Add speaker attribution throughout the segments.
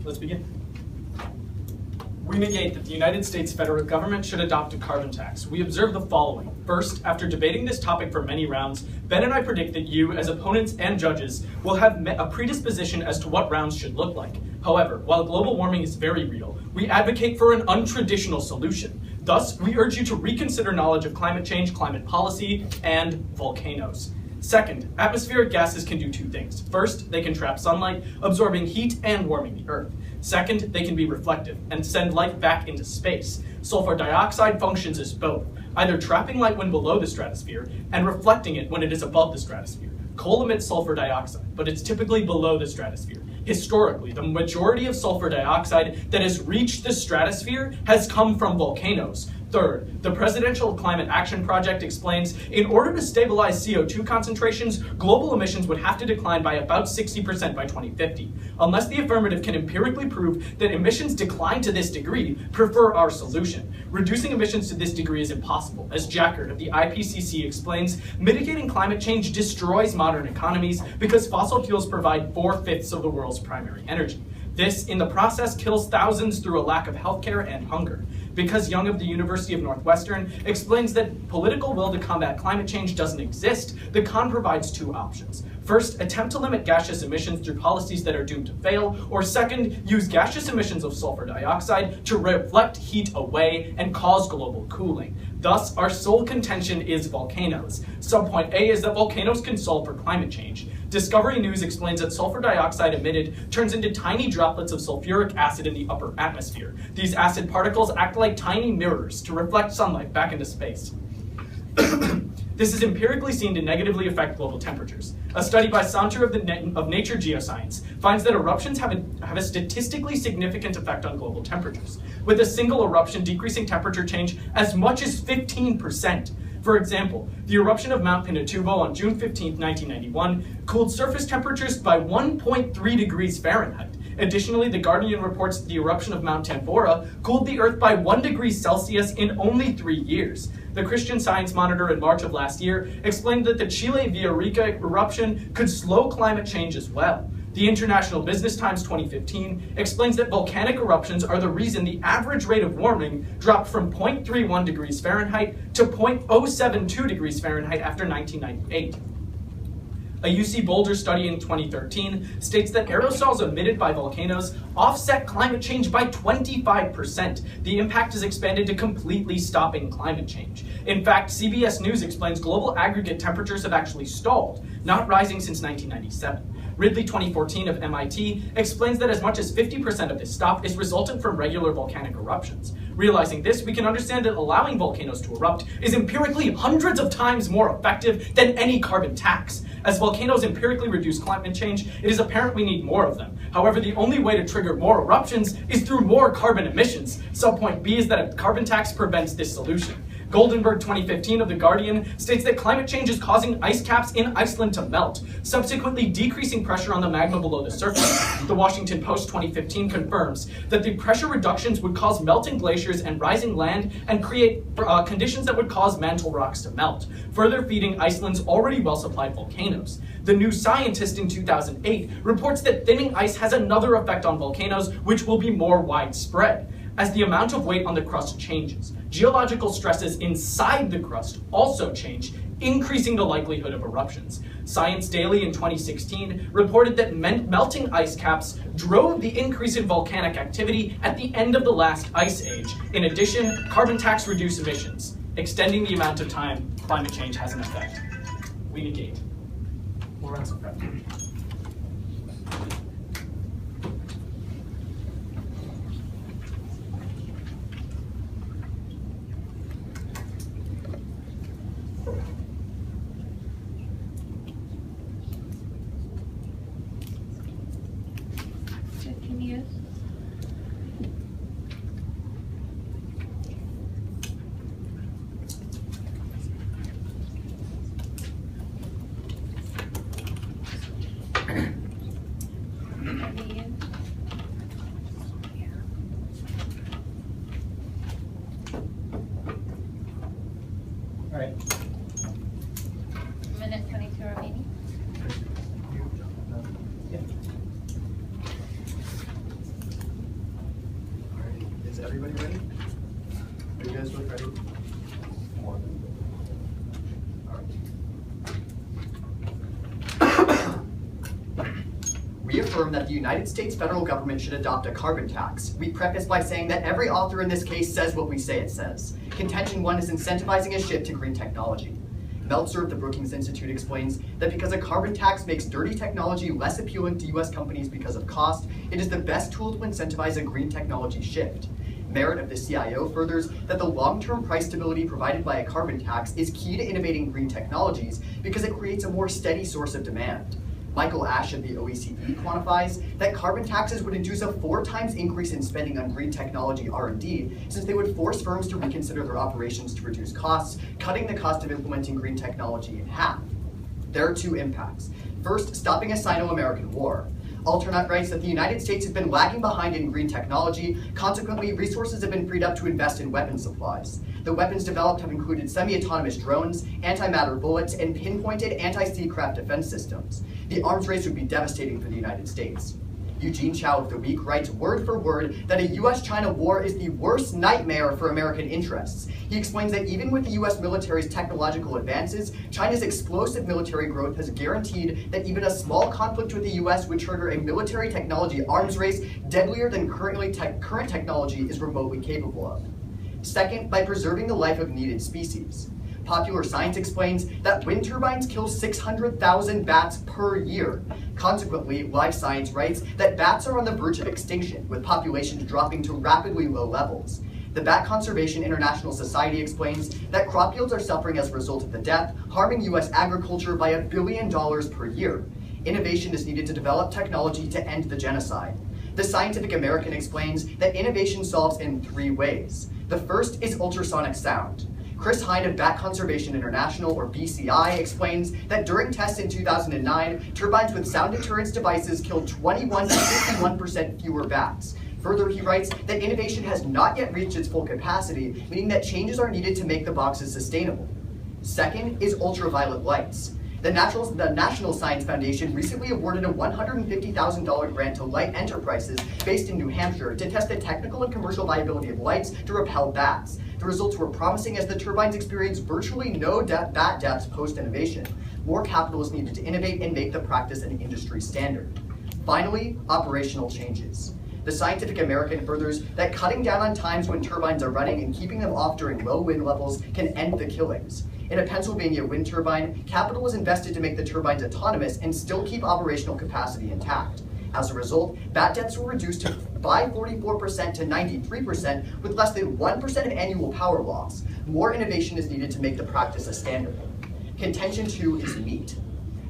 Speaker 1: let's begin. We negate that the United States federal government should adopt a carbon tax. We observe the following. First, after debating this topic for many rounds, Ben and I predict that you, as opponents and judges, will have a predisposition as to what rounds should look like. However, while global warming is very real, we advocate for an untraditional solution. Thus, we urge you to reconsider knowledge of climate change, climate policy, and volcanoes. Second, atmospheric gases can do two things. First, they can trap sunlight, absorbing heat and warming the Earth. Second, they can be reflective and send light back into space. Sulfur dioxide functions as both, either trapping light when below the stratosphere and reflecting it when it is above the stratosphere. Coal emits sulfur dioxide, but it's typically below the stratosphere. Historically, the majority of sulfur dioxide that has reached the stratosphere has come from volcanoes. Third, the Presidential Climate Action Project explains, in order to stabilize CO2 concentrations, global emissions would have to decline by about 60% by 2050. Unless the affirmative can empirically prove that emissions decline to this degree, prefer our solution. Reducing emissions to this degree is impossible. As Jackert of the IPCC explains, mitigating climate change destroys modern economies because fossil fuels provide 4/5 of the world's primary energy. This, in the process, kills thousands through a lack of healthcare and hunger. Because Young of the University of Northwestern explains that political will to combat climate change doesn't exist, the Con provides two options. First, attempt to limit gaseous emissions through policies that are doomed to fail, or second, use gaseous emissions of sulfur dioxide to reflect heat away and cause global cooling. Thus, our sole contention is volcanoes. Subpoint A is that volcanoes can solve for climate change. Discovery News explains that sulfur dioxide emitted turns into tiny droplets of sulfuric acid in the upper atmosphere. These acid particles act like tiny mirrors to reflect sunlight back into space. This is empirically seen to negatively affect global temperatures. A study by Santer of Nature Geoscience finds that eruptions have a statistically significant effect on global temperatures, with a single eruption decreasing temperature change as much as 15%. For example, the eruption of Mount Pinatubo on June 15, 1991, cooled surface temperatures by 1.3 degrees Fahrenheit. Additionally, The Guardian reports that the eruption of Mount Tambora cooled the Earth by 1 degree Celsius in only 3 years. The Christian Science Monitor in March of last year explained that the Chile Villarrica eruption could slow climate change as well. The International Business Times 2015 explains that volcanic eruptions are the reason the average rate of warming dropped from 0.31 degrees Fahrenheit to 0.072 degrees Fahrenheit after 1998. A UC Boulder study in 2013 states that aerosols emitted by volcanoes offset climate change by 25%. The impact is expanded to completely stopping climate change. In fact, CBS News explains global aggregate temperatures have actually stalled, not rising since 1997. Ridley 2014 of MIT explains that as much as 50% of this stop is resultant from regular volcanic eruptions. Realizing this, we can understand that allowing volcanoes to erupt is empirically hundreds of times more effective than any carbon tax. As volcanoes empirically reduce climate change, it is apparent we need more of them. However, the only way to trigger more eruptions is through more carbon emissions. Subpoint B is that a carbon tax prevents this solution. Goldenberg 2015 of The Guardian states that climate change is causing ice caps in Iceland to melt, subsequently decreasing pressure on the magma below the surface. The Washington Post 2015 confirms that the pressure reductions would cause melting glaciers and rising land and create conditions that would cause mantle rocks to melt, further feeding Iceland's already well-supplied volcanoes. The New Scientist in 2008 reports that thinning ice has another effect on volcanoes, which will be more widespread. As the amount of weight on the crust changes, geological stresses inside the crust also change, increasing the likelihood of eruptions. Science Daily in 2016 reported that melting ice caps drove the increase in volcanic activity at the end of the last ice age. In addition, carbon tax reduce emissions, extending the amount of time climate change has an effect. We negate. We'll run some prep. Ready?
Speaker 2: We affirm that the United States federal government should adopt a carbon tax. We preface by saying that every author in this case says what we say it says. Contention 1 is incentivizing a shift to green technology. Meltzer of the Brookings Institute explains that because a carbon tax makes dirty technology less appealing to US companies because of cost, it is the best tool to incentivize a green technology shift. Merritt of the CIO furthers that the long-term price stability provided by a carbon tax is key to innovating green technologies because it creates a more steady source of demand. Michael Ash of the OECD quantifies that carbon taxes would induce a 4 times increase in spending on green technology R&D, since they would force firms to reconsider their operations to reduce costs, cutting the cost of implementing green technology in half. There are 2 impacts. First, stopping a Sino-American war. Alternate writes that the United States has been lagging behind in green technology, consequently resources have been freed up to invest in weapons supplies. The weapons developed have included semi-autonomous drones, antimatter bullets, and pinpointed anti-seacraft defense systems. The arms race would be devastating for the United States. Eugene Chow of The Week writes word for word that a US-China war is the worst nightmare for American interests. He explains that even with the US military's technological advances, China's explosive military growth has guaranteed that even a small conflict with the US would trigger a military technology arms race deadlier than current technology is remotely capable of. Second, by preserving the life of needed species. Popular Science explains that wind turbines kill 600,000 bats per year. Consequently, Live Science writes that bats are on the verge of extinction, with populations dropping to rapidly low levels. The Bat Conservation International Society explains that crop yields are suffering as a result of the death, harming US agriculture by $1 billion per year. Innovation is needed to develop technology to end the genocide. The Scientific American explains that innovation solves in 3 ways. The first is ultrasonic sound. Chris Hine of Bat Conservation International, or BCI, explains that during tests in 2009, turbines with sound deterrence devices killed 21 to 51% fewer bats. Further, he writes that innovation has not yet reached its full capacity, meaning that changes are needed to make the boxes sustainable. Second is ultraviolet lights. The National Science Foundation recently awarded a $150,000 grant to Light Enterprises based in New Hampshire to test the technical and commercial viability of lights to repel bats. The results were promising as the turbines experienced virtually no bat deaths post-innovation. More capital is needed to innovate and make the practice an industry standard. Finally, operational changes. The Scientific American furthers that cutting down on times when turbines are running and keeping them off during low wind levels can end the killings. In a Pennsylvania wind turbine, capital was invested to make the turbines autonomous and still keep operational capacity intact. As a result, bat deaths were reduced by 44% to 93%, with less than 1% of annual power loss. More innovation is needed to make the practice a standard. Contention 2 is meat.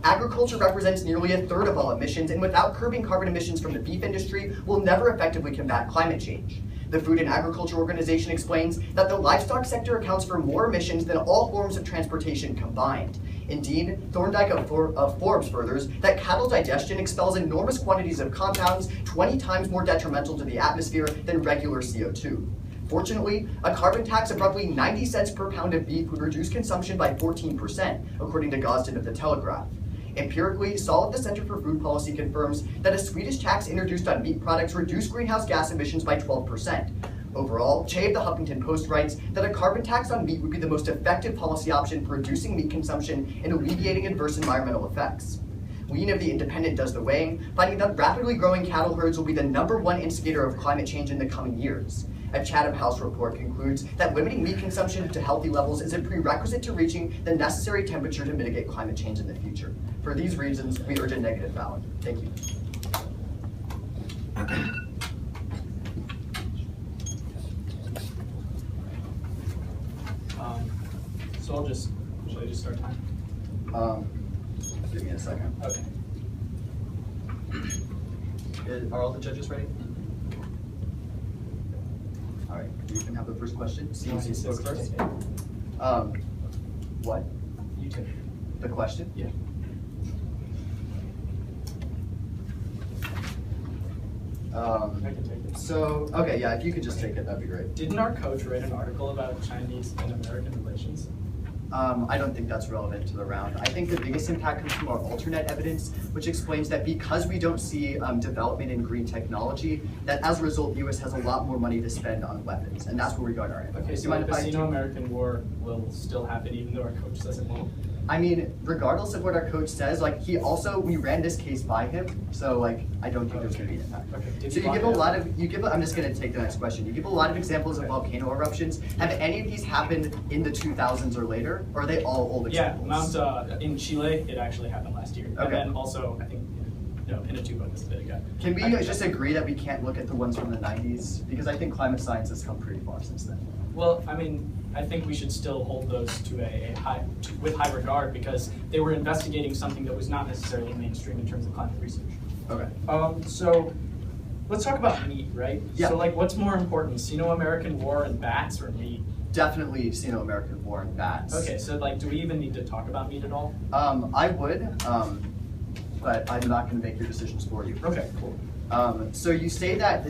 Speaker 2: Agriculture represents nearly 1/3 of all emissions, and without curbing carbon emissions from the beef industry, will never effectively combat climate change. The Food and Agriculture Organization explains that the livestock sector accounts for more emissions than all forms of transportation combined. Indeed, Thorndike of Forbes furthers that cattle digestion expels enormous quantities of compounds 20 times more detrimental to the atmosphere than regular CO2. Fortunately, a carbon tax of roughly 90 cents per pound of beef would reduce consumption by 14%, according to Gosden of the Telegraph. Empirically, Saul of the Center for Food Policy confirms that a Swedish tax introduced on meat products reduced greenhouse gas emissions by 12%. Overall, Che of the Huffington Post writes that a carbon tax on meat would be the most effective policy option for reducing meat consumption and alleviating adverse environmental effects. Lean of the Independent does the weighing, finding that rapidly growing cattle herds will be the #1 instigator of climate change in the coming years. A Chatham House report concludes that limiting meat consumption to healthy levels is a prerequisite to reaching the necessary temperature to mitigate climate change in the future. For these reasons, we urge a negative ballot. Thank you.
Speaker 1: So shall I just start time?
Speaker 2: Give me a second.
Speaker 1: Okay. Are all the judges ready?
Speaker 2: All right, you can have the first question.
Speaker 1: CMC spoke first.
Speaker 2: What?
Speaker 1: You too.
Speaker 2: The question?
Speaker 1: Yeah. I can take it.
Speaker 2: So, okay, yeah, if you could just take it, that'd be great.
Speaker 1: Didn't our coach write an article about Chinese and American relations?
Speaker 2: I don't think that's relevant to the round. I think the biggest impact comes from our alternate evidence, which explains that because we don't see development in green technology, that as a result, the US has a lot more money to spend on weapons, and that's where we got our impact.
Speaker 1: Okay, so the Sino-American War will still happen even though our coach says it won't?
Speaker 2: I mean, regardless of what our coach says, like we ran this case by him, so like I don't think there's going to be an impact.
Speaker 1: Okay.
Speaker 2: So I'm just going to take the next question. You give a lot of examples of volcano eruptions. Have any of these happened in the 2000s or later, or are they all old examples?
Speaker 1: Yeah, in Chile, it actually happened last year.
Speaker 2: Okay.
Speaker 1: And then also, I think, in a tuba this a bit ago.
Speaker 2: Can we just agree that we can't look at the ones from the 90s? Because I think climate science has come pretty far since then.
Speaker 1: Well, I mean, I think we should still hold those to with high regard because they were investigating something that was not necessarily mainstream in terms of climate research.
Speaker 2: Okay.
Speaker 1: So let's talk about meat, right?
Speaker 2: Yeah.
Speaker 1: So like, what's more important, Sino-American War and bats or meat?
Speaker 2: Definitely Sino-American War and bats.
Speaker 1: Okay, so like, do we even need to talk about meat at all?
Speaker 2: I would, but I'm not going to make your decisions for you.
Speaker 1: Okay, cool.
Speaker 2: So you say that for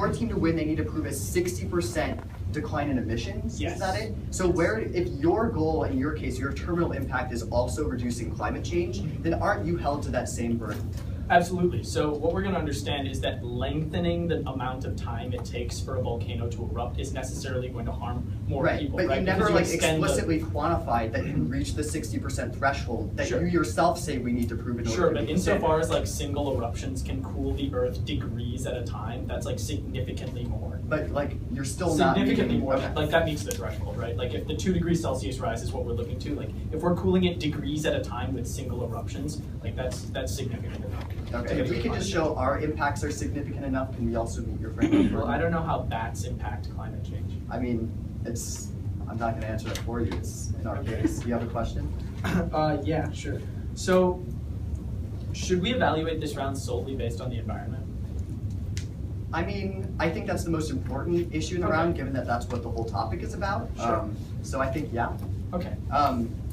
Speaker 2: a team to win, they need to prove a 60% decline in emissions.
Speaker 1: Yes.
Speaker 2: Is that it? So if your goal in your case, your terminal impact is also reducing climate change, then aren't you held to that same burden?
Speaker 1: Absolutely. So what we're going to understand is that lengthening the amount of time it takes for a volcano to erupt is necessarily going to harm more people.
Speaker 2: But
Speaker 1: right?
Speaker 2: you never explicitly quantified that you can reach the 60% threshold that you yourself say we need to prove in order
Speaker 1: Sure,
Speaker 2: to
Speaker 1: but
Speaker 2: be
Speaker 1: insofar as like single eruptions can cool the Earth degrees at a time, that's like significantly more.
Speaker 2: But like you're still
Speaker 1: significantly more.
Speaker 2: Okay.
Speaker 1: Like that meets the threshold, right? Like if the 2 degrees Celsius rise is what we're looking to, like if we're cooling it degrees at a time with single eruptions, like that's significant enough.
Speaker 2: Okay, if we can just show our impacts are significant enough, can we also meet your framework?
Speaker 1: Well, I don't know how bats impact climate change.
Speaker 2: I mean, I'm not going to answer that for you. It's in our case. Do you have a question?
Speaker 1: Yeah, sure. So, should we evaluate this round solely based on the environment?
Speaker 2: I mean, I think that's the most important issue in the round, given that that's what the whole topic is about.
Speaker 1: Sure.
Speaker 2: So I think, yeah.
Speaker 1: Okay.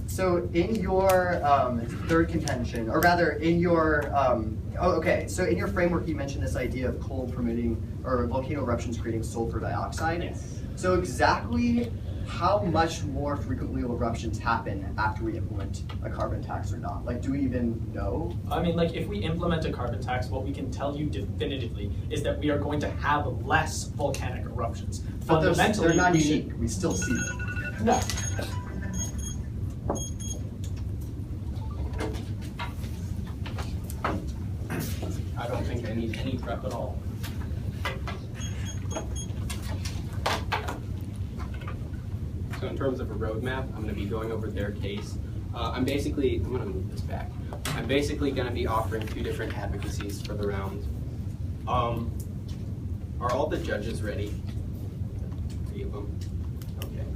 Speaker 2: So in your third contention, or rather in your, so in your framework you mentioned this idea of coal permitting, or volcano eruptions creating sulfur dioxide.
Speaker 1: Yes.
Speaker 2: So exactly how much more frequently will eruptions happen after we implement a carbon tax or not? Like, do we even know?
Speaker 1: I mean, like, if we implement a carbon tax, what we can tell you definitively is that we are going to have less volcanic eruptions.
Speaker 2: But
Speaker 1: Fundamentally,
Speaker 2: they're not unique. We still see them.
Speaker 1: No.
Speaker 3: I don't think I need any prep at all. So in terms of a roadmap, I'm going to be going over their case. I'm going to move this back. I'm basically going to be offering 2 different advocacies for the round. Are all the judges ready? 3 of them? Okay.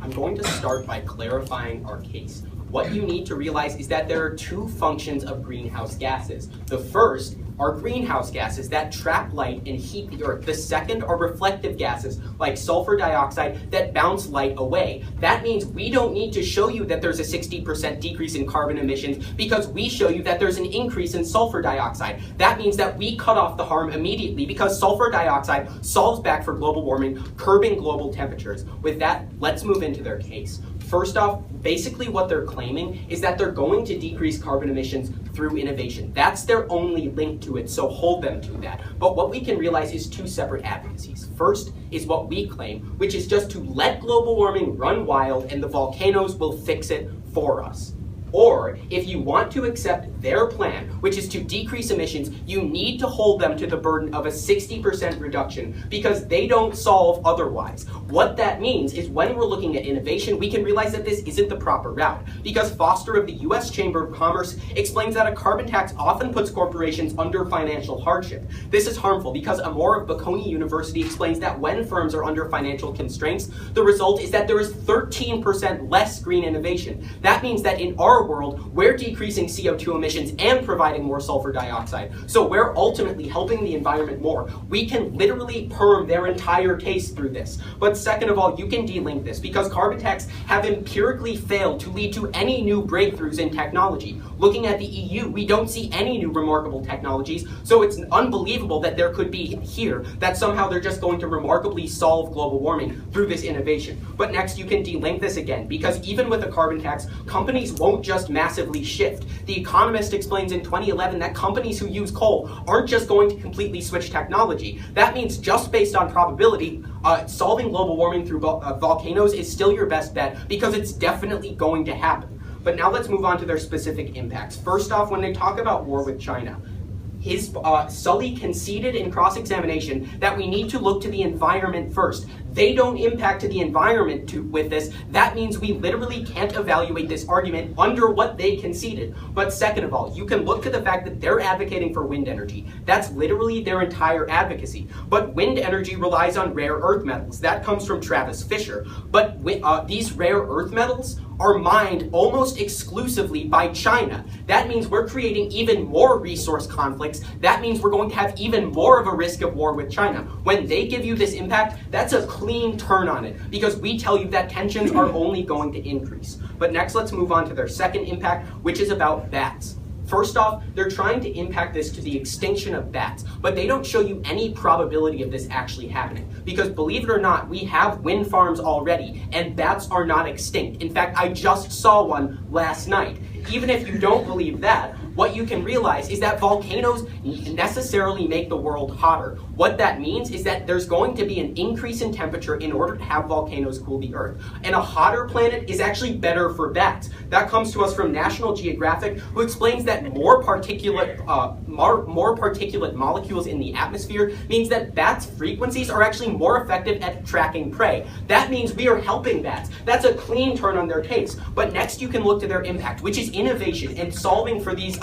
Speaker 3: I'm going to start by clarifying our case. What you need to realize is that there are 2 functions of greenhouse gases. The first are greenhouse gases that trap light and heat the earth. The second are reflective gases like sulfur dioxide that bounce light away. That means we don't need to show you that there's a 60% decrease in carbon emissions because we show you that there's an increase in sulfur dioxide. That means that we cut off the harm immediately because sulfur dioxide solves back for global warming, curbing global temperatures. With that, let's move into their case. First off, basically what they're claiming is that they're going to decrease carbon emissions through innovation. That's their only link to it, so hold them to that. But what we can realize is 2 separate advocacies. First is what we claim, which is just to let global warming run wild and the volcanoes will fix it for us. Or, if you want to accept their plan, which is to decrease emissions, you need to hold them to the burden of a 60% reduction because they don't solve otherwise. What that means is when we're looking at innovation, we can realize that this isn't the proper route because Foster of the US Chamber of Commerce explains that a carbon tax often puts corporations under financial hardship. This is harmful because Amor of Bocconi University explains that when firms are under financial constraints, the result is that there is 13% less green innovation. That means that in our world, we're decreasing CO2 emissions and providing more sulfur dioxide. So we're ultimately helping the environment more. We can literally perm their entire case through this. But second of all, you can delink this because carbon tax have empirically failed to lead to any new breakthroughs in technology. Look Looking at the EU, we don't see any new remarkable technologies, so it's unbelievable that there could be here that somehow they're just going to remarkably solve global warming through this innovation. But next, you can delink this again, because even with a carbon tax, companies won't just massively shift. The Economist explains in 2011 that companies who use coal aren't just going to completely switch technology. That means just based on probability, solving global warming through volcanoes is still your best bet, because it's definitely going to happen. But now let's move on to their specific impacts. First off, when they talk about war with China, Sully conceded in cross-examination that we need to look to the environment first. They don't impact to the environment with this. That means we literally can't evaluate this argument under what they conceded. But second of all, you can look to the fact that they're advocating for wind energy. That's literally their entire advocacy. But wind energy relies on rare earth metals. That comes from Travis Fisher. But these rare earth metals are mined almost exclusively by China. That means we're creating even more resource conflicts. That means we're going to have even more of a risk of war with China. When they give you this impact, that's a clean turn on it, because we tell you that tensions are only going to increase. But next, let's move on to their second impact, which is about bats. First off, they're trying to impact this to the extinction of bats, but they don't show you any probability of this actually happening. Because believe it or not, we have wind farms already, and bats are not extinct. In fact, I just saw one last night. Even if you don't believe that, what you can realize is that volcanoes necessarily make the world hotter. What that means is that there's going to be an increase in temperature in order to have volcanoes cool the Earth. And a hotter planet is actually better for bats. That comes to us from National Geographic, who explains that more particulate molecules in the atmosphere means that bats' frequencies are actually more effective at tracking prey. That means we are helping bats. That's a clean turn on their case. But next you can look to their impact, which is innovation and solving for these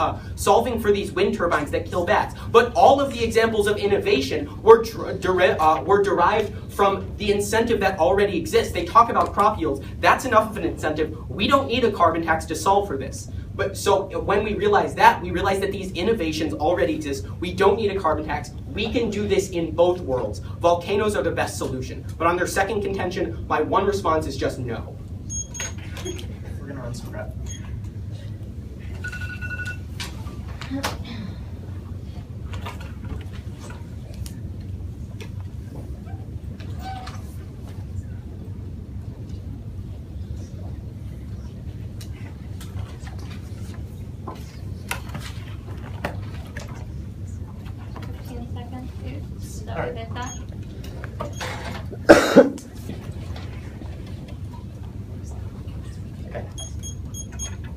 Speaker 3: wind turbines that kill bats. But all of the examples of innovation were derived from the incentive that already exists. They talk about crop yields. That's enough of an incentive. We don't need a carbon tax to solve for this. But so when we realize that these innovations already exist. We don't need a carbon tax. We can do this in both worlds. Volcanoes are the best solution. But on their second contention, my one response is just no.
Speaker 4: We're gonna run some prep. Okay.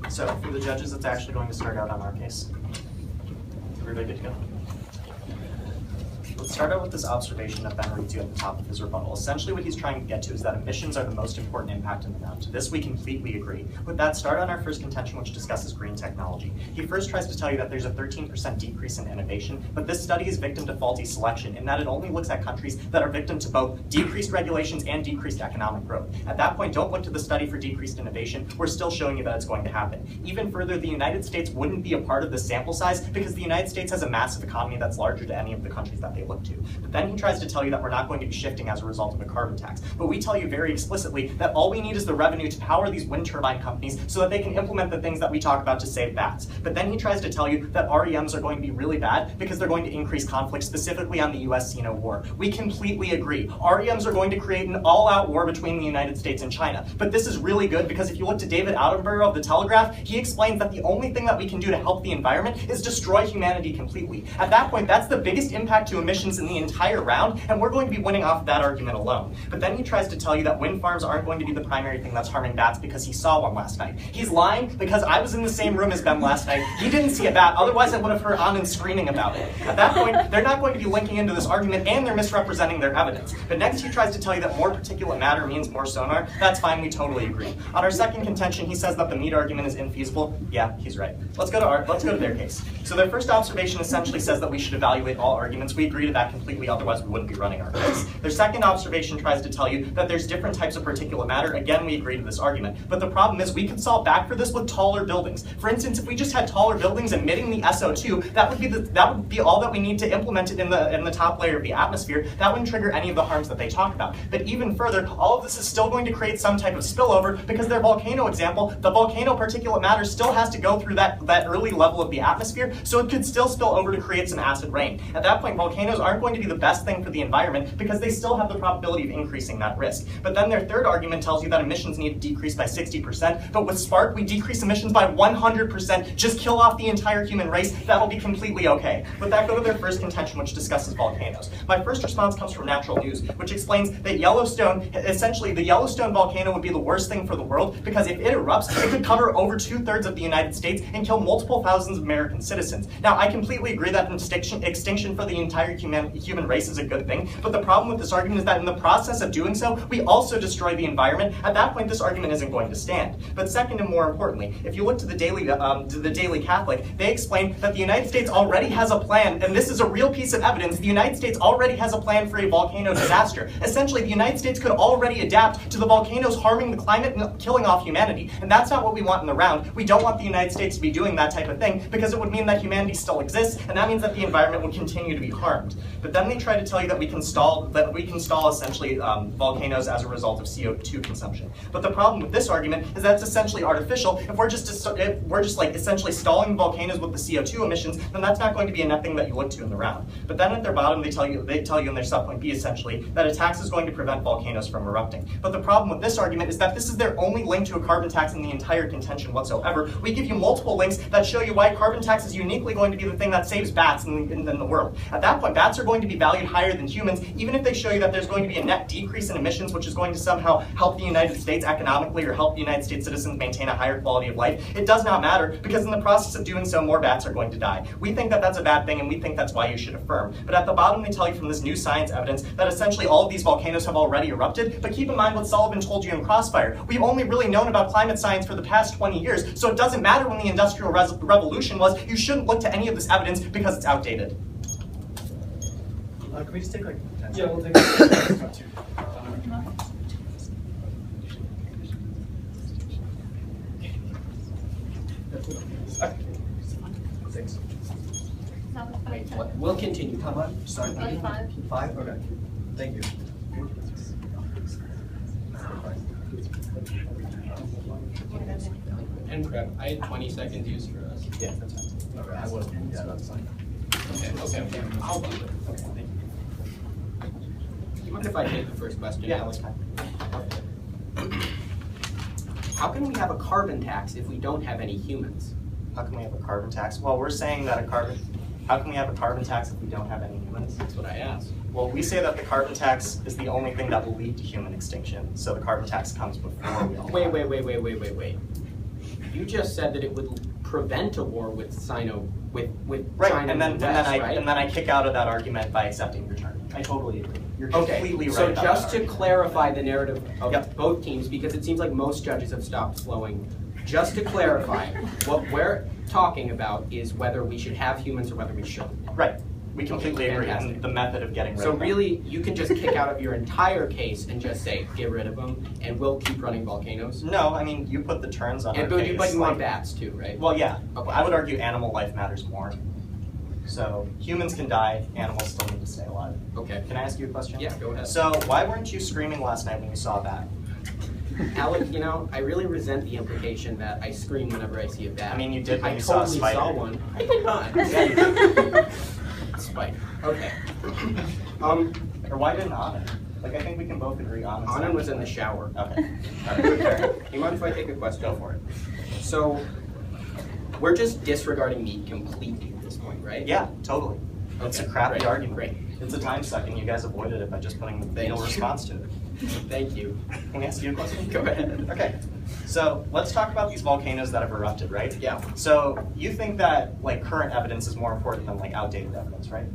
Speaker 4: So for the judges, it's actually going to start out on our case. Everybody good to go? Let's start out with this observation that Ben reads you at the top of his rebuttal. Essentially what he's trying to get to is that emissions are the most important impact in the round. To this we completely agree. With that, start on our first contention, which discusses green technology. He first tries to tell you that there's a 13% decrease in innovation, but this study is victim to faulty selection in that it only looks at countries that are victim to both decreased regulations and decreased economic growth. At that point, don't look to the study for decreased innovation. We're still showing you that it's going to happen. Even further, the United States wouldn't be a part of this sample size because the United States has a massive economy that's larger than any of the countries that they look to. But then he tries to tell you that we're not going to be shifting as a result of a carbon tax. But we tell you very explicitly that all we need is the revenue to power these wind turbine companies so that they can implement the things that we talk about to save bats. But then he tries to tell you that REMs are going to be really bad because they're going to increase conflict, specifically on the US-Sino war. We completely agree. REMs are going to create an all-out war between the United States and China. But this is really good because if you look to David Attenborough of The Telegraph, he explains that the only thing that we can do to help the environment is destroy humanity completely. At that point, that's the biggest impact to emissions in the entire round, and we're going to be winning off of that argument alone. But then he tries to tell you that wind farms aren't going to be the primary thing that's harming bats because he saw one last night. He's lying because I was in the same room as Ben last night. He didn't see a bat, otherwise I would have heard Anand screaming about it. At that point, they're not going to be linking into this argument and they're misrepresenting their evidence. But next he tries to tell you that more particulate matter means more sonar. That's fine, we totally agree. On our second contention, he says that the meat argument is infeasible. Yeah, he's right. Let's go to their case. So their first observation essentially says that we should evaluate all arguments. We agree agree to that completely, otherwise we wouldn't be running our case. Their second observation tries to tell you that there's different types of particulate matter. Again, we agree to this argument. But the problem is we could solve back for this with taller buildings. For instance, if we just had taller buildings emitting the SO2, that would be all that we need to implement it in the top layer of the atmosphere. That wouldn't trigger any of the harms that they talk about. But even further, all of this is still going to create some type of spillover because their volcano example, the volcano particulate matter still has to go through that early level of the atmosphere, so it could still spill over to create some acid rain. At that point, volcanoes aren't going to be the best thing for the environment because they still have the probability of increasing that risk. But then their third argument tells you that emissions need to decrease by 60%, but with Spark, we decrease emissions by 100%, just kill off the entire human race, that'll be completely okay. With that, go to their first contention, which discusses volcanoes. My first response comes from Natural News, which explains that Yellowstone, essentially the Yellowstone volcano would be the worst thing for the world because if it erupts, it could cover over 2/3 of the United States and kill multiple thousands of American citizens. Now, I completely agree that extinction for the entire human race is a good thing, but the problem with this argument is that in the process of doing so, we also destroy the environment. At that point, this argument isn't going to stand. But second and more importantly, if you look to the Daily Catholic, they explain that the United States already has a plan, and this is a real piece of evidence. The United States already has a plan for a volcano disaster. Essentially, the United States could already adapt to the volcanoes harming the climate and killing off humanity. And that's not what we want in the round. We don't want the United States to be doing that type of thing because it would mean that humanity still exists, and that means that the environment would continue to be harmed. But then they try to tell you that we can stall essentially volcanoes as a result of CO2 consumption. But the problem with this argument is that it's essentially artificial. If we're just like essentially stalling volcanoes with the CO2 emissions, then that's not going to be a thing that you look to in the round. But then at their bottom, they tell you in their subpoint B essentially that a tax is going to prevent volcanoes from erupting. But the problem with this argument is that this is their only link to a carbon tax in the entire contention whatsoever. We give you multiple links that show you why carbon tax is uniquely going to be the thing that saves bats in the world. At that point, bats are going to be valued higher than humans, even if they show you that there's going to be a net decrease in emissions, which is going to somehow help the United States economically or help the United States citizens maintain a higher quality of life. It does not matter because in the process of doing so, more bats are going to die. We think that that's a bad thing, and we think that's why you should affirm. But at the bottom, they tell you from this new science evidence that essentially all of these volcanoes have already erupted. But keep in mind what Sullivan told you in Crossfire. We've only really known about climate science for the past 20 years, so it doesn't matter when the Industrial Revolution was. You shouldn't look to any of this evidence because it's outdated.
Speaker 5: Can we just take like 10 seconds?
Speaker 1: Yeah, we'll take it.
Speaker 5: Six.
Speaker 3: We'll continue.
Speaker 5: How much? Sorry.
Speaker 6: 5.
Speaker 5: 5? Okay. Thank you.
Speaker 3: And prep. I had 20 seconds used for us.
Speaker 5: Yeah, that's fine. Okay, I wasn't. Yeah, that's fine.
Speaker 3: Okay. I'll do it.
Speaker 5: Okay, thank you.
Speaker 3: Do you mind if I take the first question?
Speaker 4: Yeah,
Speaker 3: Alex?
Speaker 4: that's fine.
Speaker 3: How can we have a carbon tax if we don't have any humans?
Speaker 4: How can we have a carbon tax? Well, we're saying that how can we have a carbon tax if we don't have any humans?
Speaker 3: That's what I asked.
Speaker 4: Well, we say that the carbon tax is the only thing that will lead to human extinction. So the carbon tax comes before we all die.
Speaker 3: Wait. You just said that it would prevent a war with China
Speaker 4: Right,
Speaker 3: China
Speaker 4: and then
Speaker 3: right?
Speaker 4: I kick out of that argument by accepting your term. I totally agree. You're completely right.
Speaker 3: So
Speaker 4: about
Speaker 3: just
Speaker 4: that
Speaker 3: to clarify the narrative of
Speaker 4: Yep.
Speaker 3: both teams, because it seems like most judges have stopped flowing. Just to clarify, what we're talking about is whether we should have humans or whether we shouldn't.
Speaker 4: Right. We completely agree on
Speaker 3: Fantastic.
Speaker 4: the method of getting rid
Speaker 3: So
Speaker 4: of them.
Speaker 3: really, you can just kick out of your entire case and just say, get rid of them, and we'll keep running volcanoes.
Speaker 4: No, I mean, you put the terms on our case.
Speaker 3: But you want
Speaker 4: like-
Speaker 3: bats too, right?
Speaker 4: Well, yeah.
Speaker 3: Okay.
Speaker 4: I would argue animal life matters more. So humans can die, animals still need to stay alive.
Speaker 3: Okay.
Speaker 4: Can I ask you a question?
Speaker 3: Yeah, go ahead.
Speaker 4: So why weren't you screaming last night when you saw that?
Speaker 3: Alec, I really resent the implication that I scream whenever I see a bat.
Speaker 4: I mean, you did when
Speaker 3: I
Speaker 4: you saw a
Speaker 3: totally
Speaker 4: spider.
Speaker 3: saw one. I did not. Yeah, you did. Spider. Okay.
Speaker 4: Or why didn't Anand? Like, I think we can both agree Anand.
Speaker 3: Anand was in the shower.
Speaker 4: Okay. All right. Fair.
Speaker 3: You mind if I take a question?
Speaker 4: Go for it.
Speaker 3: So, we're just disregarding meat completely at this point, right?
Speaker 4: Yeah, totally. It's a
Speaker 3: Okay,
Speaker 4: crappy
Speaker 3: great,
Speaker 4: argument.
Speaker 3: great.
Speaker 4: It's a time suck, and you guys avoided it by just putting the
Speaker 3: Thank
Speaker 4: no
Speaker 3: you.
Speaker 4: response to it.
Speaker 3: Thank you.
Speaker 4: Can we ask you a question?
Speaker 3: Go ahead.
Speaker 4: Okay. So let's talk about these volcanoes that have erupted, right?
Speaker 3: Yeah.
Speaker 4: So you think that like current evidence is more important than like outdated evidence, right?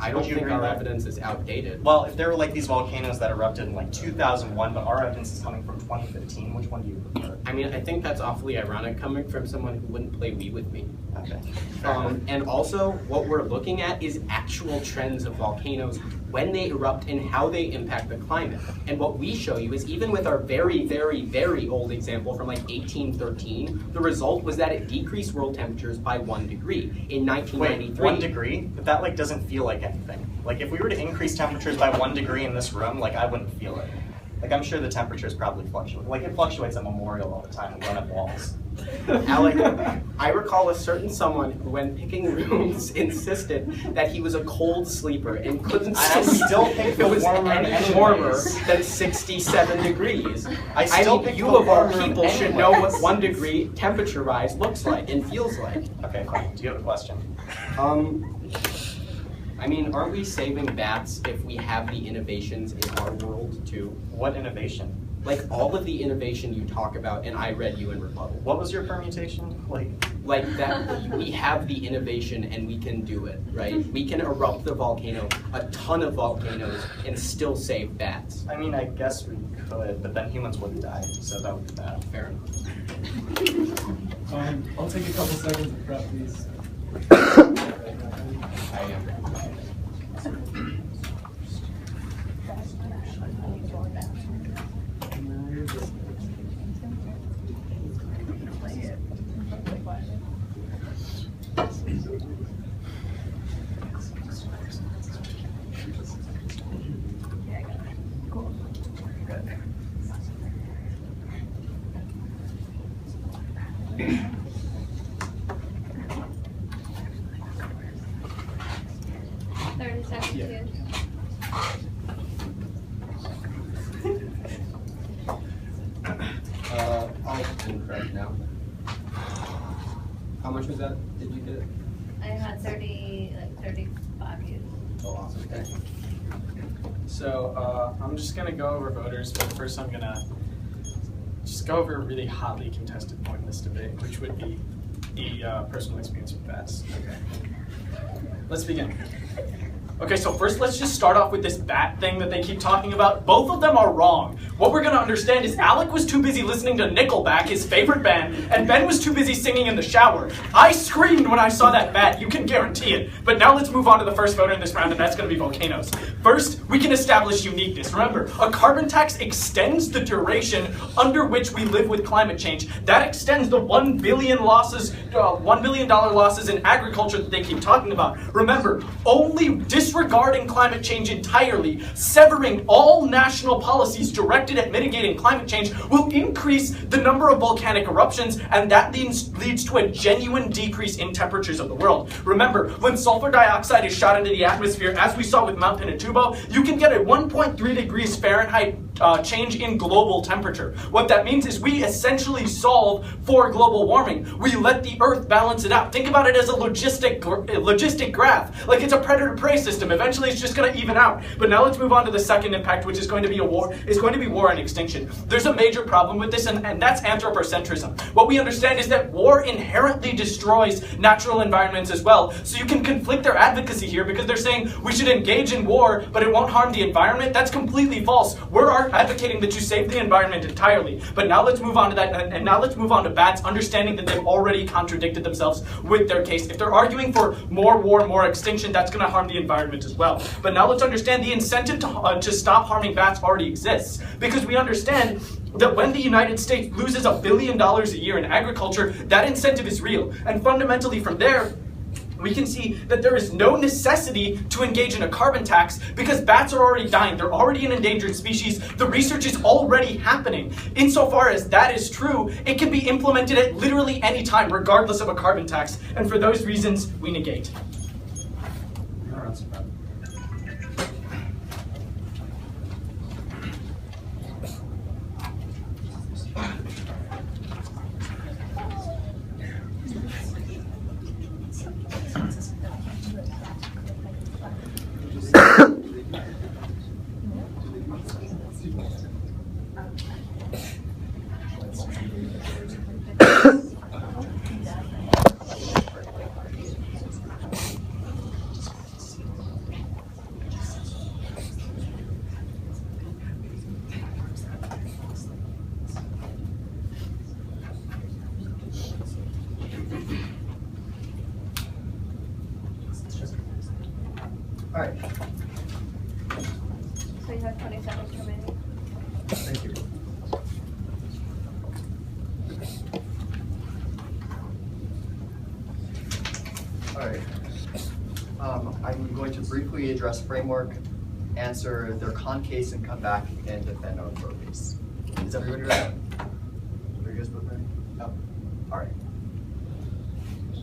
Speaker 3: I don't
Speaker 4: Would you
Speaker 3: think
Speaker 4: agree
Speaker 3: our
Speaker 4: with that?
Speaker 3: evidence is outdated.
Speaker 4: Well, if there were like these volcanoes that erupted in like 2001, but our evidence is coming from 2015, which one do you prefer?
Speaker 3: I mean, I think that's awfully ironic coming from someone who wouldn't play Wii with me.
Speaker 4: Okay.
Speaker 3: And also, what we're looking at is actual trends of volcanoes, when they erupt and how they impact the climate. And what we show you is even with our very, very, very old example from like 1813, the result was that it decreased world temperatures by 1 degree. In 1993,
Speaker 4: Wait, 1 degree? But that like doesn't feel like anything. Like if we were to increase temperatures by 1 degree in this room, like I wouldn't feel it. Like I'm sure the temperatures probably fluctuate. Like it fluctuates at Memorial all the time and run up walls.
Speaker 3: Alec, I recall a certain someone who, when picking rooms, insisted that he was a cold sleeper and couldn't
Speaker 4: I still pick the
Speaker 3: it was
Speaker 4: warmer
Speaker 3: any
Speaker 4: anyways.
Speaker 3: warmer than 67 degrees.
Speaker 4: I still
Speaker 3: mean,
Speaker 4: pick
Speaker 3: you
Speaker 4: the
Speaker 3: of all
Speaker 4: warmer
Speaker 3: people should know what
Speaker 4: anyways.
Speaker 3: 1 degree temperature rise looks like and feels like.
Speaker 4: Okay, fine. Do you have a question?
Speaker 3: I mean, aren't we saving bats if we have the innovations in our world too?
Speaker 4: What innovation?
Speaker 3: Like all of the innovation you talk about, and I read you in rebuttal.
Speaker 4: What was your permutation?
Speaker 3: Like that, we have the innovation and we can do it, right? We can erupt the volcano, a ton of volcanoes, and still save bats.
Speaker 4: I mean, I guess we could, but then humans would die, so that would be bad.
Speaker 3: Fair enough.
Speaker 5: I'll take a couple seconds to prep these.
Speaker 3: I am. I'll incorrect now. How much was that? Did you get it?
Speaker 6: I had 35 views.
Speaker 3: Oh, awesome. Okay.
Speaker 1: So I'm just going to go over voters, but first I'm going to just go over a really hotly contested point in this debate, which would be the personal experience with bats. Okay. Let's begin. Okay, so first let's just start off with this bat thing that they keep talking about. Both of them are wrong. What we're going to understand is Alec was too busy listening to Nickelback, his favorite band, and Ben was too busy singing in the shower. I screamed when I saw that bat, you can guarantee it. But now let's move on to the first voter in this round, and that's going to be volcanoes. First, we can establish uniqueness. Remember, a carbon tax extends the duration under which we live with climate change. That extends the $1 billion losses in agriculture that they keep talking about. Remember, only disregarding climate change entirely, severing all national policies directed at mitigating climate change will increase the number of volcanic eruptions, and that leads to a genuine decrease in temperatures of the world. Remember, when sulfur dioxide is shot into the atmosphere, as we saw with Mount Pinatubo, you can get a 1.3 degrees Fahrenheit change in global temperature. What that means is we essentially solve for global warming. We let the Earth balance it out. Think about it as a logistic graph. Like it's a predator-prey system. Eventually it's just going to even out. But now let's move on to the second impact, which is going to be war and extinction. There's a major problem with this, and that's anthropocentrism. What we understand is that war inherently destroys natural environments as well. So you can conflict their advocacy here because they're saying we should engage in war, but it won't harm the environment. That's completely false. We're advocating that you save the environment entirely. But now let's move on to that, and now let's move on to bats, understanding that they've already contradicted themselves with their case. If they're arguing for more war, more extinction, that's going to harm the environment as well. But now let's understand the incentive to stop harming bats already exists, because we understand that when the United States loses $1 billion a year in agriculture, that incentive is real. And fundamentally from there, we can see that there is no necessity to engage in a carbon tax because bats are already dying. They're already an endangered species. The research is already happening. Insofar as that is true, it can be implemented at literally any time, regardless of a carbon tax. And for those reasons, we negate.
Speaker 2: All right.
Speaker 6: So you have 20 seconds remaining.
Speaker 2: Thank you. All right. I'm going to briefly address framework, answer their con case, and come back and defend our pro case. Is everybody ready? Are you guys both ready? Oh. All right.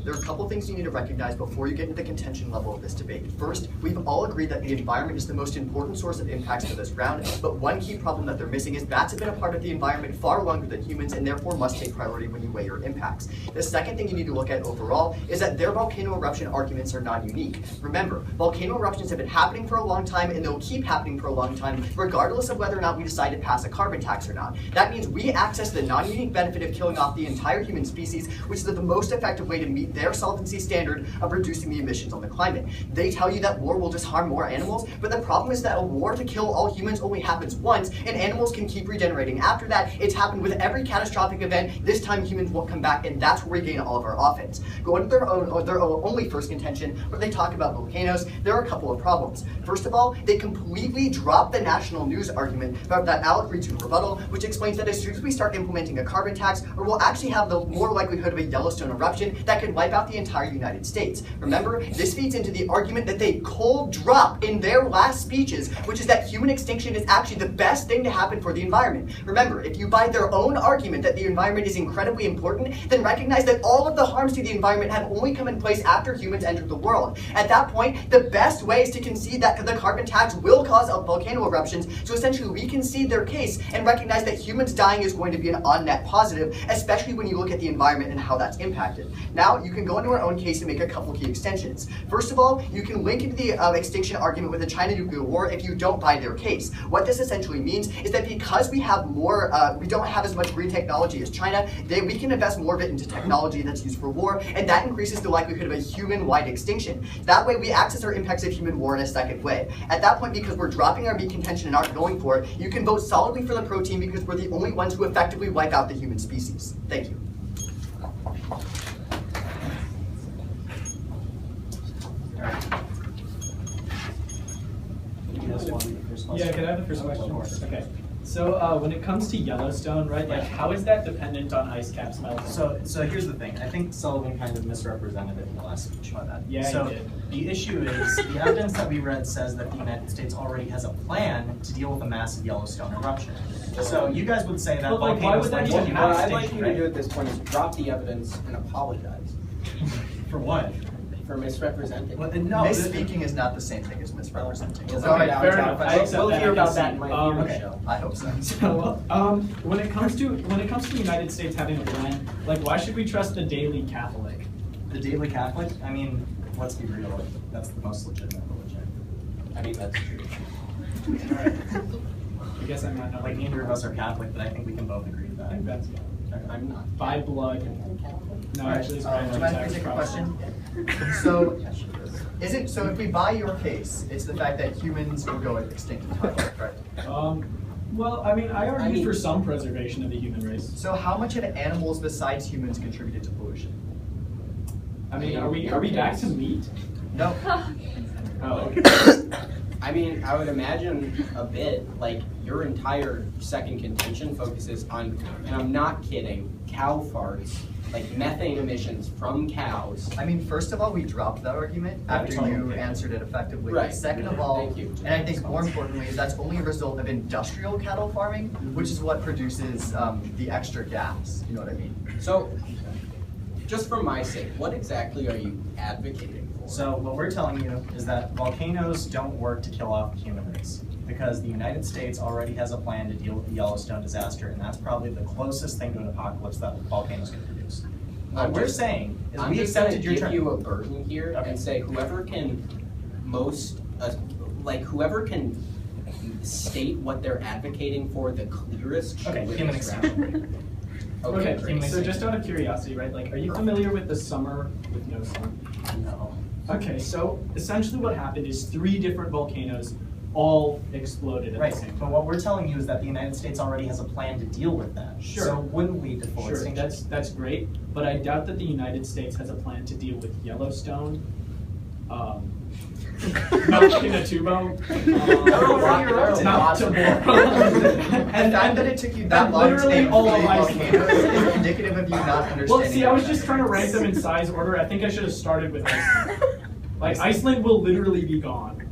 Speaker 2: There are a couple things you need to recognize before you get into the contention level of this debate. First, we've all agreed that the environment is the most important source of impacts to this round, but one key problem that they're missing is bats have been a part of the environment far longer than humans and therefore must take priority when you weigh your impacts. The second thing you need to look at overall is that their volcano eruption arguments are not unique. Remember, volcano eruptions have been happening for a long time and they'll keep happening for a long time, regardless of whether or not we decide to pass a carbon tax or not. That means we access the non-unique benefit of killing off the entire human species, which is the most effective way to meet their solvency standard of reducing the emissions on the climate. They tell you that war will just harm more animals, but the problem is that a war to kill all humans only happens once, and animals can keep regenerating after that. It's happened with every catastrophic event. This time humans won't come back, and that's where we gain all of our offense. Going to their only first contention, where they talk about volcanoes, there are a couple of problems. First of all, they completely drop the national news argument about that Alec reads in rebuttal, which explains that as soon as we start implementing a carbon tax, or we'll actually have the more likelihood of a Yellowstone eruption that could wipe out the entire United States. Remember, this feeds into the argument that they cold drop in their last speeches, which is that human extinction is actually the best thing to happen for the environment. Remember, if you buy their own argument that the environment is incredibly important, then recognize that all of the harms to the environment have only come in place after humans entered the world. At that point, the best way is to concede that the carbon tax will cause volcano eruptions, so essentially we concede their case and recognize that humans dying is going to be an on-net positive, especially when you look at the environment and how that's impacted. Now, you can go into our own case and make a couple key extensions. First of all, you can link into the extinction argument with the China nuclear war if you don't buy their case. What this essentially means is that because we have more, we don't have as much green technology as China, we can invest more of it into technology that's used for war, and that increases the likelihood of a human-wide extinction. That way, we access our impacts of human war in a second way. At that point, because we're dropping our meat contention and aren't going for it, you can vote solidly for the protein because we're the only ones who effectively wipe out the human species. Thank you.
Speaker 5: Yeah, can I have the first question? Okay. So when it comes to Yellowstone, right, like how is that dependent on ice caps melting?
Speaker 4: So here's the thing. I think Sullivan kind of misrepresented it in the last speech about that.
Speaker 5: Yeah,
Speaker 4: so
Speaker 5: he did.
Speaker 4: The issue is the evidence that we read says that the United States already has a plan to deal with a massive Yellowstone eruption. So you guys would say that
Speaker 5: But, like, why would that
Speaker 4: volcanoes
Speaker 5: even
Speaker 4: like
Speaker 3: What
Speaker 4: an
Speaker 3: I'd like
Speaker 4: extinction,
Speaker 3: you to
Speaker 4: right?
Speaker 3: do at this point is drop the evidence and apologize
Speaker 4: For what?
Speaker 3: for misrepresenting.
Speaker 4: Well, no,
Speaker 2: Misspeaking is not the same thing as misrepresenting.
Speaker 3: We'll
Speaker 5: Okay,
Speaker 3: find out.
Speaker 5: fair enough. I accept
Speaker 3: We'll
Speaker 5: that.
Speaker 3: hear
Speaker 5: I
Speaker 3: about
Speaker 5: can
Speaker 3: that
Speaker 5: see.
Speaker 3: in my future
Speaker 5: Okay.
Speaker 3: show.
Speaker 2: I hope so.
Speaker 5: So when it comes to the United States having a plan, like why should we trust the Daily Catholic?
Speaker 4: The Daily Catholic? I mean, let's be real. That's the most legitimate religion.
Speaker 3: I mean, that's true.
Speaker 5: I guess I'm not.
Speaker 4: Like neither of us are Catholic, but I think we can both agree to
Speaker 5: I think
Speaker 4: that.
Speaker 5: that's
Speaker 3: I'm not.
Speaker 5: by blood. No, actually, it's by
Speaker 2: Do you mind if we take a question? So if we buy your case, it's the fact that humans will go extinct entirely, right?
Speaker 5: Well, I mean, I argue for some preservation of the human race.
Speaker 2: So how much have animals besides humans contributed to pollution?
Speaker 5: I mean, are we back to meat?
Speaker 2: No.
Speaker 5: Oh, okay.
Speaker 3: I mean, I would imagine a bit, like, your entire second contention focuses on, and I'm not kidding, cow farts, like methane emissions from cows.
Speaker 2: I mean, first of all, we dropped that argument after you answered it effectively.
Speaker 3: Right.
Speaker 2: Second of all,
Speaker 3: Thank you.
Speaker 2: and I think more importantly, is that's only a result of industrial cattle farming, which is what produces the extra gas. You know what I mean?
Speaker 3: So, just for my sake, what exactly are you advocating for?
Speaker 4: So what we're telling you is that volcanoes don't work to kill off the human race because the United States already has a plan to deal with the Yellowstone disaster, and that's probably the closest thing to an apocalypse that volcanoes can produce. What we're saying is
Speaker 3: I'm
Speaker 4: we
Speaker 3: just gonna
Speaker 4: accepted your
Speaker 3: give
Speaker 4: term.
Speaker 3: you a burden here
Speaker 4: Okay.
Speaker 3: and say whoever can whoever can state what they're advocating for the clearest should
Speaker 4: Okay,
Speaker 3: win
Speaker 4: human
Speaker 3: this
Speaker 4: extinction.
Speaker 3: round.
Speaker 5: Okay,
Speaker 3: great.
Speaker 5: so just out of curiosity, right? Like, are you familiar with the summer with no sun?
Speaker 4: No.
Speaker 5: Okay, so essentially what happened is 3 different volcanoes all exploded at
Speaker 4: Right,
Speaker 5: the same
Speaker 4: but
Speaker 5: time.
Speaker 4: what we're telling you is that the United States already has a plan to deal with that.
Speaker 5: Sure.
Speaker 4: So it wouldn't lead to full
Speaker 5: Sure,
Speaker 4: extinction.
Speaker 5: that's great, but I doubt that the United States has a plan to deal with Yellowstone Milk in a tubo. Not to
Speaker 2: And that it took you that long to
Speaker 5: literally
Speaker 2: name
Speaker 5: all of
Speaker 2: three
Speaker 5: Iceland.
Speaker 2: volcanoes is indicative of you not understanding.
Speaker 5: Well, see, I was just
Speaker 2: that.
Speaker 5: trying to rank them in size order. I think I should have started with Iceland. Like, Iceland will literally be gone.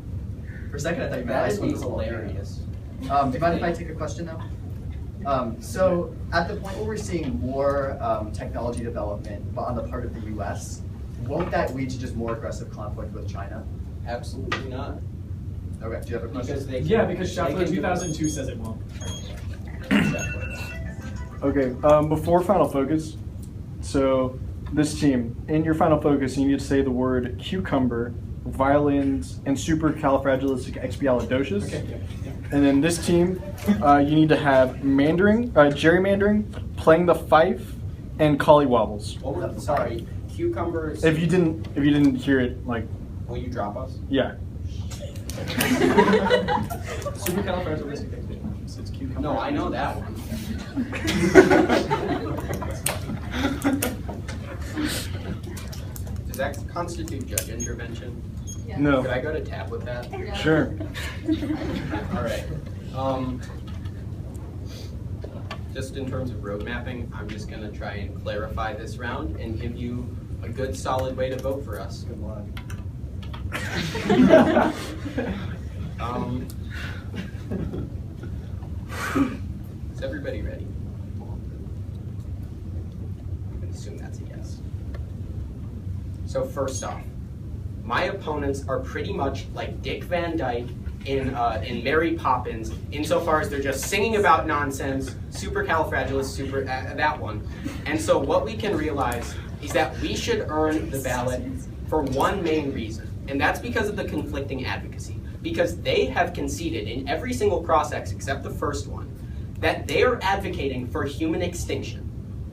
Speaker 2: For a second, I thought you meant
Speaker 3: That would
Speaker 2: Iceland
Speaker 3: be
Speaker 2: was a volcano.
Speaker 3: hilarious.
Speaker 2: Do you mind if I take a question now? So at the point where we're seeing more technology development but on the part of the US, won't that lead to just more aggressive conflict with China?
Speaker 3: Absolutely not.
Speaker 2: Okay, do you have a question?
Speaker 3: Because they
Speaker 5: Yeah, because
Speaker 3: they
Speaker 5: Schaeffler
Speaker 3: can-
Speaker 5: 2002 says it won't.
Speaker 7: Okay, before Final Focus, so this team, in your Final Focus, you need to say the word cucumber, violins, and supercalifragilisticexpialidocious.
Speaker 5: Okay, yeah.
Speaker 7: And then this team, you need to have gerrymandering, playing the fife, and collywobbles.
Speaker 3: Oh, sorry. Cucumbers.
Speaker 7: If you didn't hear it, like,
Speaker 3: Will you drop us?
Speaker 7: yeah.
Speaker 5: Supercalifragilisticexpialidocious. It's cucumber.
Speaker 3: No, I know that one. Does that constitute judge intervention?
Speaker 7: No.
Speaker 3: Could I go to tab with that?
Speaker 7: Sure.
Speaker 3: All right. Just in terms of road mapping, I'm just going to try and clarify this round and give you a good, solid way to vote for us.
Speaker 7: Good luck.
Speaker 3: Is everybody ready? I'm going to assume that's a yes. So first off, my opponents are pretty much like Dick Van Dyke in Mary Poppins, insofar as they're just singing about nonsense, supercalifragilistic, that one. And so what we can realize is that we should earn the ballot for one main reason, and that's because of the conflicting advocacy. Because they have conceded in every single cross-ex except the first one, that they are advocating for human extinction.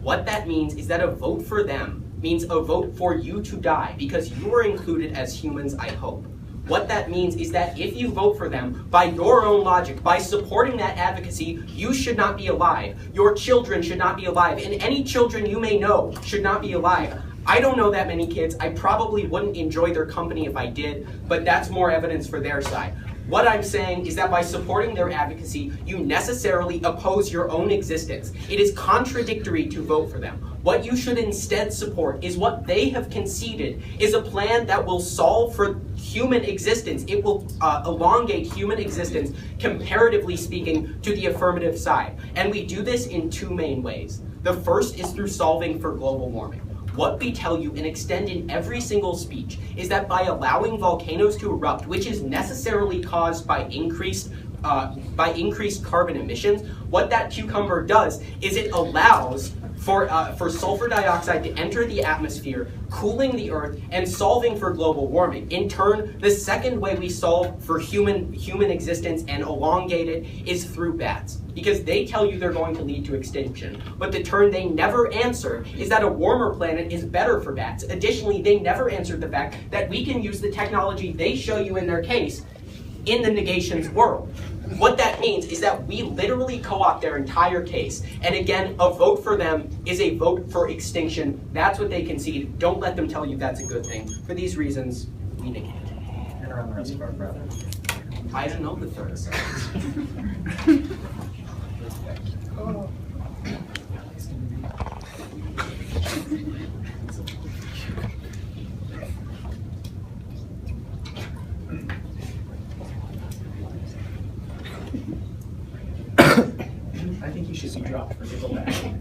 Speaker 3: What that means is that a vote for them means a vote for you to die, because you are included as humans, I hope. What that means is that if you vote for them, by your own logic, by supporting that advocacy, you should not be alive. Your children should not be alive, and any children you may know should not be alive. I don't know that many kids. I probably wouldn't enjoy their company if I did, but that's more evidence for their side. What I'm saying is that by supporting their advocacy, you necessarily oppose your own existence. It is contradictory to vote for them. What you should instead support is what they have conceded is a plan that will solve for human existence. It will elongate human existence, comparatively speaking, to the affirmative side. And we do this in two main ways. The first is through solving for global warming. What we tell you and extend in every single speech is that by allowing volcanoes to erupt, which is necessarily caused by increased carbon emissions, what that cucumber does is it allows for sulfur dioxide to enter the atmosphere, cooling the earth and solving for global warming. In turn, the second way we solve for human existence and elongate it is through bats. Because they tell you they're going to lead to extinction. But the turn they never answer is that a warmer planet is better for bats. Additionally, they never answered the fact that we can use the technology they show you in their case in the negations world. What that means is that we literally co-opt their entire case. And again, a vote for them is a vote for extinction. That's what they concede. Don't let them tell you that's a good thing. For these reasons, we negate.
Speaker 4: And around the rest of our brother.
Speaker 3: I don't know the third.
Speaker 5: I think you should be dropped for Nickelback.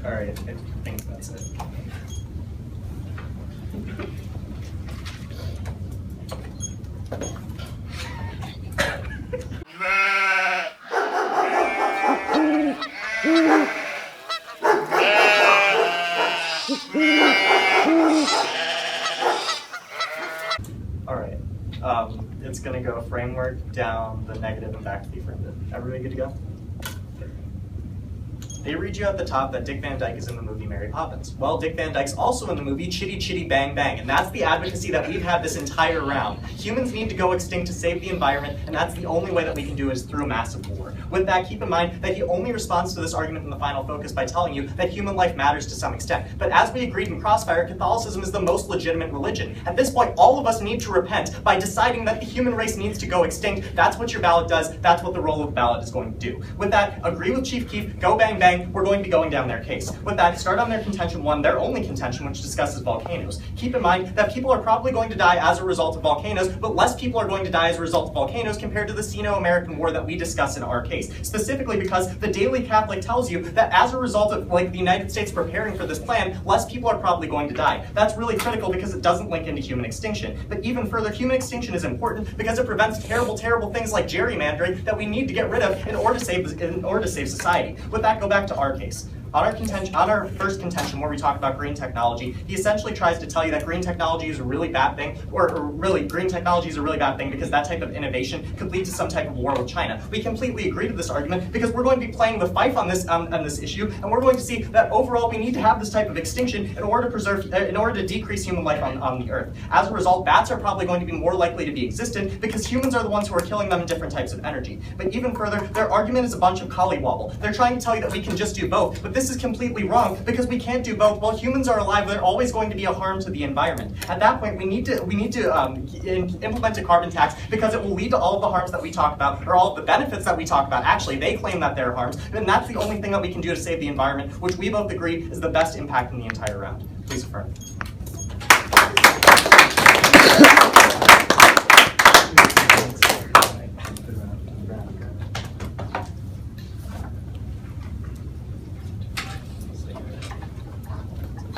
Speaker 4: All right, I think that's it. All right, it's gonna go framework down the negative and back to the affirmative. Everybody good to go? They read you at the top that Dick Van Dyke is in the movie Mary Poppins. Well, Dick Van Dyke's also in the movie Chitty Chitty Bang Bang, and that's the advocacy that we've had this entire round. Humans need to go extinct to save the environment, and that's the only way that we can do it is through a massive war. With that, keep in mind that he only responds to this argument in the final focus by telling you that human life matters to some extent. But as we agreed in Crossfire, Catholicism is the most legitimate religion. At this point, all of us need to repent by deciding that the human race needs to go extinct. That's what your ballot does. That's what the role of the ballot is going to do. With that, agree with Chief Keef, go bang bang, we're going to be going down their case. With that, start on their contention 1, their only contention, which discusses volcanoes. Keep in mind that people are probably going to die as a result of volcanoes, but less people are going to die as a result of volcanoes compared to the Sino-American War that we discuss in our case. Specifically because the Daily Catholic tells you that as a result of the United States preparing for this plan, less people are probably going to die. That's really critical because it doesn't link into human extinction. But even further, human extinction is important because it prevents terrible, terrible things like gerrymandering that we need to get rid of in order to save society. With that, go back to our case. On our first contention, where we talk about green technology, he essentially tries to tell you that green technology is a really bad thing, or really, green technology is a really bad thing because that type of innovation could lead to some type of war with China. We completely agree to this argument because we're going to be playing the fife on this issue, and we're going to see that overall we need to have this type of extinction in order to decrease human life on the Earth. As a result, bats are probably going to be more likely to be existent because humans are the ones who are killing them in different types of energy. But even further, their argument is a bunch of collywobble. They're trying to tell you that we can just do both, but this is completely wrong because we can't do both. While humans are alive, they're always going to be a harm to the environment. At that point, we need to implement a carbon tax because it will lead to all of the harms that we talk about, or all of the benefits that we talk about. Actually, they claim that they're harms, and that's the only thing that we can do to save the environment, which we both agree is the best impact in the entire round. Please affirm.